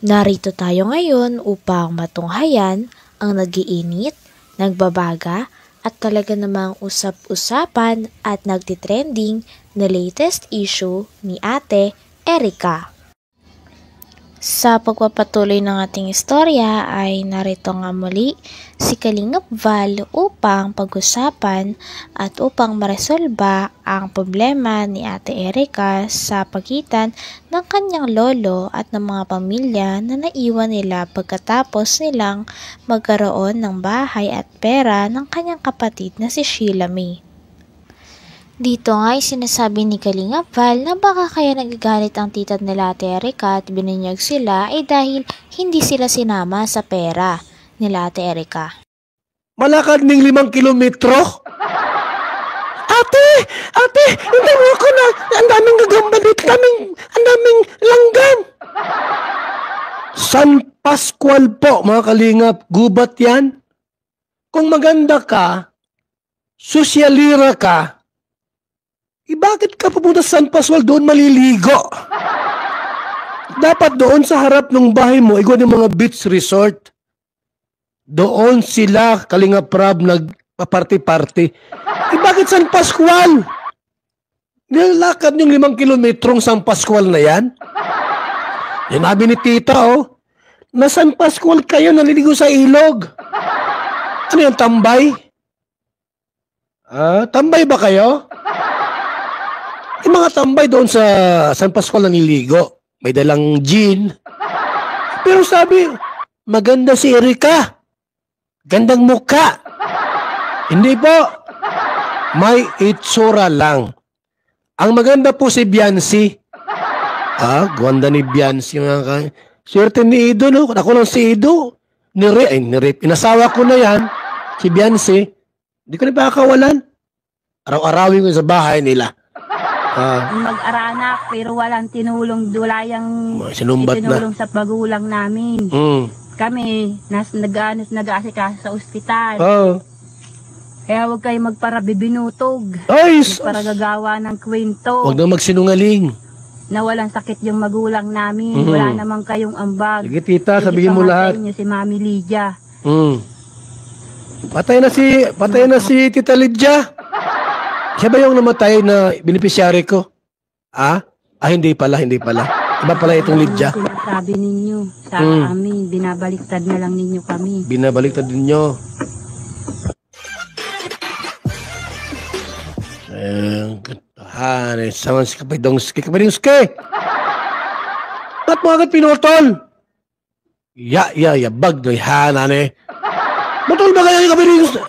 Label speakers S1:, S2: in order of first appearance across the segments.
S1: Narito tayo ngayon upang matunghayan ang nagiinit, nagbabaga at talaga namang usap-usapan at nagtitrending na latest issue ni Ate Erica. Sa pagpapatuloy ng ating istorya ay narito nga muli si Kalingap Val upang pag-usapan at upang maresolba ang problema ni Ate Erica sa pagitan ng kanyang lolo at ng mga pamilya na naiwan nila pagkatapos nilang magkaroon ng bahay at pera ng kanyang kapatid na si Sheila May. Dito nga ay sinasabi ni Kalingap Val na baka kaya nagagalit ang tita nila Ate Erica at binunyag sila ay dahil hindi sila sinama sa pera nila Ate Erica.
S2: Malakad ng 5 kilometro? Ate, hindi mo ako na, ang daming gagambalit, ang daming langgam. San Pascual po, mga kalingap, gubat yan. Kung maganda ka, sosyalira ka, bakit ka pupunta sa San Pascual doon maliligo? Dapat doon sa harap ng bahay mo, ikaw ng mga beach resort. Doon sila, Kalingap Rab, nagpa-party-party. Bakit San Pascual? Nilalakad yung 5 kilometrong San Pascual na yan? Sinabi ni tita, na San Pascual kayo naliligo sa ilog. Ano yung tambay? Tambay ba kayo? Yung mga tambay doon sa San Pascual naniligo. May dalang gin. Pero sabi, maganda si Erica. Gandang muka. Hindi po. May itsura lang. Ang maganda po si Biancy. Ganda ni Biancy. Swerte ni Ido, no? Ako lang si Ido. Nirip. Inasawa ko na yan. Si Biancy. Hindi ko na pakakawalan. Araw-arawin ko sa bahay nila.
S3: Mag-aranak pero walang tinulong dulayang itinulong sa magulang namin. Kami nag-aasikaso sa ospital. Kaya huwag kayo magparabibinutog. Magparagagawa ng kwento.
S2: Huwag na magsinungaling.
S3: Na walang sakit yung magulang namin. Wala namang kayong ambag.
S2: Sige tita, sabihin mo lahat.
S3: Si Mami Lydia.
S2: Patay na si Tita Lydia. Siya ba yung namatay na beneficiary ko? Hindi pala. Iba pala itong Lydia.
S3: Sabi ninyo sa amin, binabaliktad na lang ninyo kami.
S2: Binabaliktad ninyo. Saman si Kapidongski. Ba't mo agad pinutol? Bag do'y hanan eh. Butol ba kaya yung Kapidongski?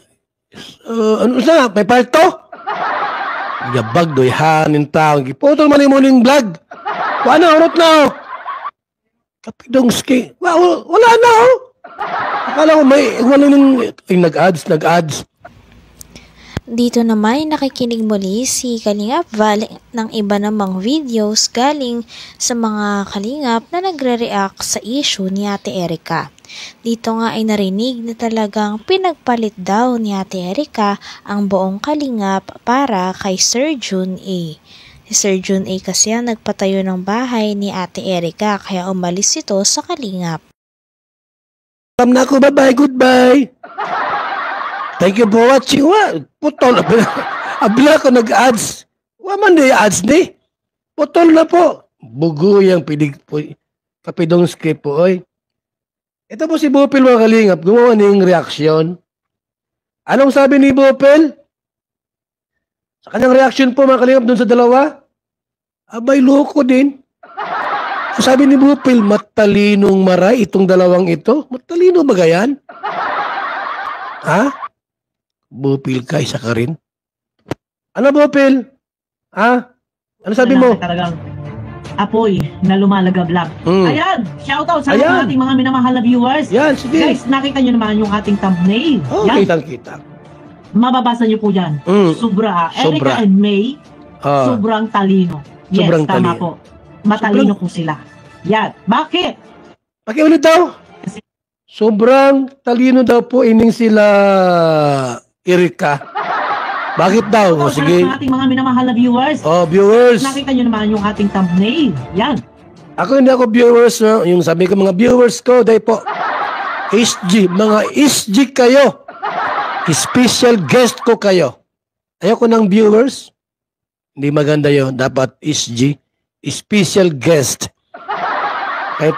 S2: Ano sa? May palto? Yabag do'y hanin taong. Putol man yung muling vlog. Wala na, na. Kapidongski. Wala na, Akala ko wala nang nag-ads.
S1: Dito naman nakikinig muli si Kalingap Val ng iba namang videos galing sa mga kalingap na nagre-react sa issue ni Ate Erica. Dito nga ay narinig na talagang pinagpalit daw ni Ate Erica ang buong kalingap para kay Sir June A. Si Sir June A kasi ang nagpatayo ng bahay ni Ate Erica kaya umalis ito sa kalingap.
S2: Alam na ako, bye-bye, goodbye. Thank you for watching. Putol. Abla ko nag-ads. Waman na ads ni. Putol na po. Bugo yung pidig po. Kapidongski po, oy. Ito po si Bupil mga kalingap. Gumawa ng reaksyon. Anong sabi ni Bupil? Sa kanyang reaksyon po mga kalingap dun sa dalawa. Abay, loko din. Sabi ni Bupil, matalinong maray itong dalawang ito. Matalino ba gayan? Bupil ka, isa ka rin. Ano, Bupil? Ano sabi mo?
S4: Talagang apoy na lumalagablab. Ayan, shoutout sa ating mga minamahal na viewers.
S2: Yan, sige.
S4: Guys, nakita nyo naman yung ating thumbnail.
S2: Kitang-kita.
S4: Mababasa nyo po yan. Sobra. Erica and May, sobrang talino. Yes,
S2: Sobrang
S4: tama
S2: talino.
S4: po. Matalino po sila. Yan. Bakit?
S2: Pakiulit daw. Sobrang talino daw po ining sila Erica. Bakit daw? Sige.
S4: Sa ating mga minamahal na viewers.
S2: Viewers.
S4: Nakita nyo naman yung ating thumbnail. Yan.
S2: Ako hindi ako viewers, no? Yung sabi ko mga viewers ko, dahil po, SG, mga SG kayo. Special guest ko kayo. Ayoko ng viewers. Hindi maganda yon. Dapat SG, special guest. Kahit,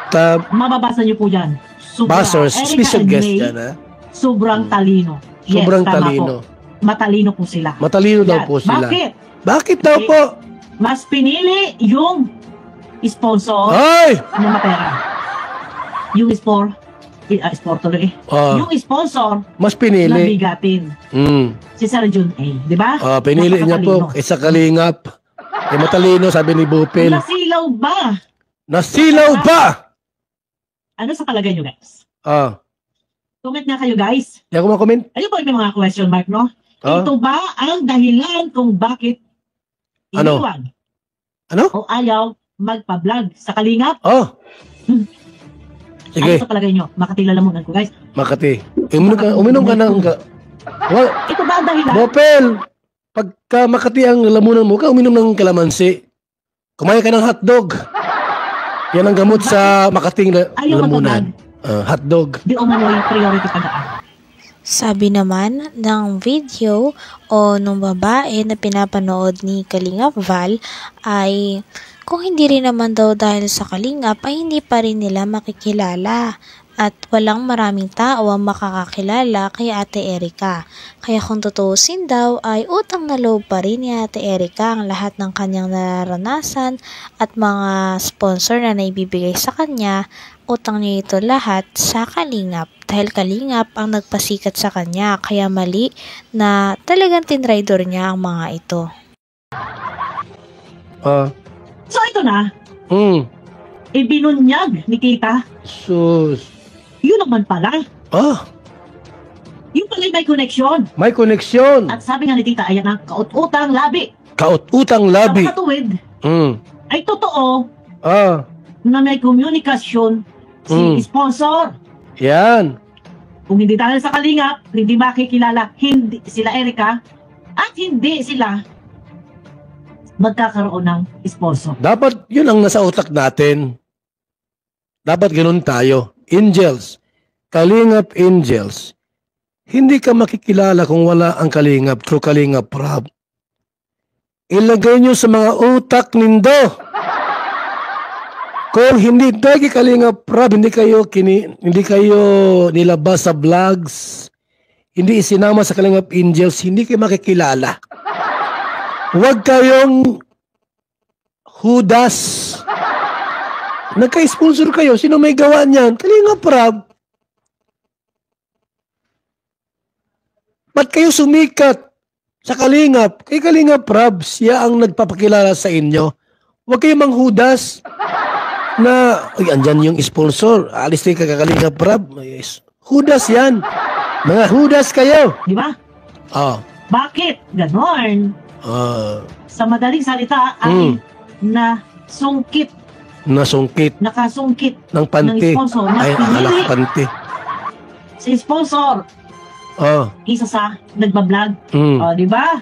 S4: Mababasa niyo po yan.
S2: Buzzers, special guest yan, ha?
S4: Sobrang talino. Yes,
S2: Sobrang
S4: tama
S2: talino.
S4: Po. Matalino po sila.
S2: Matalino daw po sila.
S4: Bakit?
S2: Bakit daw po?
S4: Mas pinili yung sponsor
S2: Ay!
S4: ng matera. Yung sponsor tuloy. Yung sponsor
S2: mas
S4: na
S2: pinili.
S4: bigatin. Si Sir Jun A. Di ba?
S2: Pinili niya po kaysa Kalingap. Matalino, sabi ni Bupil.
S4: Nasilaw ba?
S2: Nasilaw ba?
S4: Ano sa palagay nyo, guys? Comment nga kayo, guys.
S2: Hindi ako makomment.
S4: Ayun po yung mga question mark, no? Ito ba ang dahilan kung bakit iniwan o ayaw magpa-vlog sa Kalingap?
S2: Sige.
S4: Ano sa palagay nyo? Makati lalamunan ko, guys.
S2: Makati. Uminom ka ng...
S4: Ito ba ang dahilan?
S2: Bopel, pagka Makati ang lamunan mo, uminom ng kalamansi. Kumain ka ng hotdog. Yan ang gamot sa Makating lamunan. Hotdog.
S4: Di umano yung priority pagkaan.
S1: Sabi naman ng video o nung babae na pinapanood ni Kalingap Val ay kung hindi rin naman daw dahil sa Kalingap ay hindi pa rin nila makikilala at walang maraming tao ang makakakilala kay Ate Erica. Kaya kung tutuusin daw ay utang na loob pa rin ni Ate Erica ang lahat ng kanyang nararanasan at mga sponsor na naibibigay sa kanya. Utang niya ito lahat sa Kalingap dahil Kalingap ang nagpasikat sa kanya kaya mali na talagang tinraidor niya ang mga ito.
S4: So ito na, ibinunyag ni Tita.
S2: Sus.
S4: Yun naman pala. Yung pala may connection.
S2: May connection.
S4: At sabi nga ni Tita, ayan ang kaut-utang labi.
S2: Kaut-utang labi.
S4: Sa katuwid, ay totoo na may komunikasyon si sponsor.
S2: Yan.
S4: Kung hindi dahil sa Kalingap, hindi makikilala hindi sila Erica at hindi sila magkakaroon ng sponsor.
S2: Dapat yun ang nasa utak natin. Dapat ganun tayo. Angels. Kalingap Angels. Hindi ka makikilala kung wala ang Kalingap through Kalingap Rob. Ilagay nyo sa mga utak nindo. Kung hindi tayo Kalingap Rob, hindi kayo nilabas sa vlogs, hindi isinama sa Kalingap Angels, hindi kayo makikilala. Huwag kayong hudas. Nagka-sponsor kayo. Sino may gawa niyan? Kalingap Rob. Ba't kayo sumikat sa Kalingap? Kay Kalingap Rob, siya ang nagpapakilala sa inyo. Huwag kayong manghudas na, andyan yung sponsor. Alis tayo kay Kalingap Rob. Hudas yan. Mga hudas kayo.
S4: Di ba? Bakit? Ganon. Sa madaling salita ay nasungkit. Nakasungkit
S2: ng panty.
S4: Ng sponsor.
S2: Ay, panty.
S4: Si sponsor. Isa sa nagbablog. Di ba?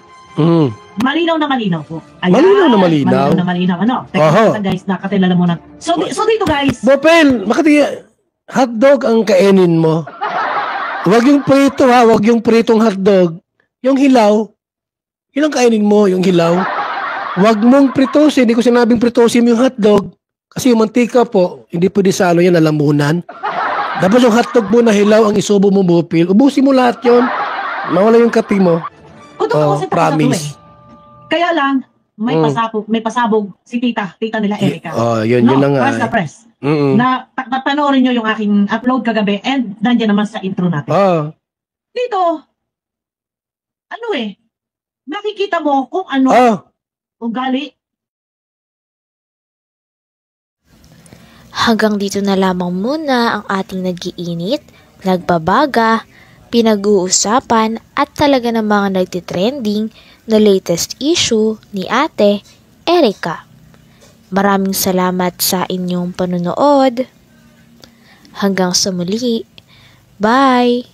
S4: Malinaw na malinaw po. Ayan, malinaw na malinaw. Ano? Teka guys, nakatilala mo na. So dito guys.
S2: Bopel, hotdog ang kainin mo. Huwag yung prito ha, huwag yung pritong hotdog. Yung hilaw, yun ang kainin mo, yung hilaw. Huwag mong pritosin, hindi ko sinabing pritosin mo yung hotdog. Kasi yung mantika po, hindi pwede salo yan, lalamunan. Dapat yung hotdog mo na hilaw ang isubo mo, Bopel. Ubusin mo lahat yun. Mawala yung kape mo. Promise.
S4: Kaya lang, may pasabog si tita nila Erica.
S2: Yun na nga.
S4: Press na press. Na panoorin nyo yung aking upload kagabi and nandiyan naman sa intro natin. Dito, nakikita mo kung ano ugali.
S1: Hanggang dito na lamang muna ang ating nag-iinit, nagbabaga, pinag-uusapan at talaga namang nagtitrending na latest issue ni Ate Erica. Maraming salamat sa inyong panunood. Hanggang sa muli. Bye!